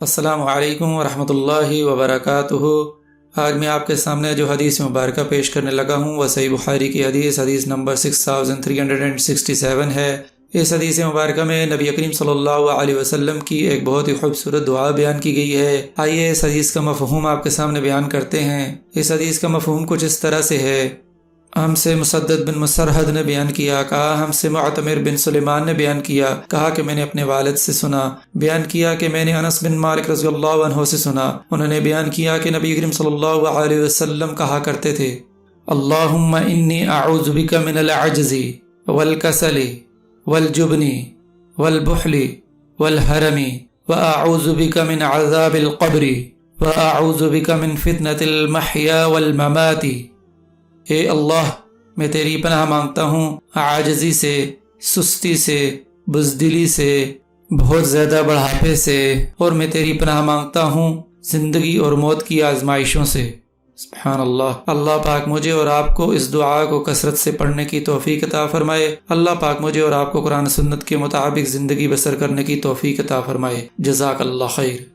السلام علیکم ورحمۃ اللہ وبرکاتہ۔ آج میں آپ کے سامنے جو حدیث مبارکہ پیش کرنے لگا ہوں وہ صحیح بخاری کی حدیث نمبر 6367 ہے۔ اس حدیث مبارکہ میں نبی کریم صلی اللہ علیہ وسلم کی ایک بہت ہی خوبصورت دعا بیان کی گئی ہے۔ آئیے اس حدیث کا مفہوم آپ کے سامنے بیان کرتے ہیں۔ اس حدیث کا مفہوم کچھ اس طرح سے ہے۔ ہم سے مسدد بن مسرحد نے بیان کیا، کہا ہم سے معتمر بن سلیمان نے بیان کیا، کہا کہ میں نے اپنے والد سے سنا، بیان کیا کہ میں نے انس بن مالک رضی اللہ عنہ سے سنا، انہوں نے بیان کیا کہ نبی کریم صلی اللہ علیہ وسلم کہا کرتے تھے، اللہم انی اعوذ بک من العجز والکسل والجبن والبخل والحرم واعوذ بک من عذاب القبر واعوذ بک من فتنة المحیا والممات۔ اے اللہ، میں تیری پناہ مانگتا ہوں عاجزی سے، سستی سے، بزدلی سے، بہت زیادہ بڑھاپے سے، اور میں تیری پناہ مانگتا ہوں زندگی اور موت کی آزمائشوں سے۔ سبحان اللہ۔ اللہ پاک مجھے اور آپ کو اس دعا کو کثرت سے پڑھنے کی توفیق عطا فرمائے۔ اللہ پاک مجھے اور آپ کو قرآن سنت کے مطابق زندگی بسر کرنے کی توفیق عطا فرمائے۔ جزاک اللہ خیر۔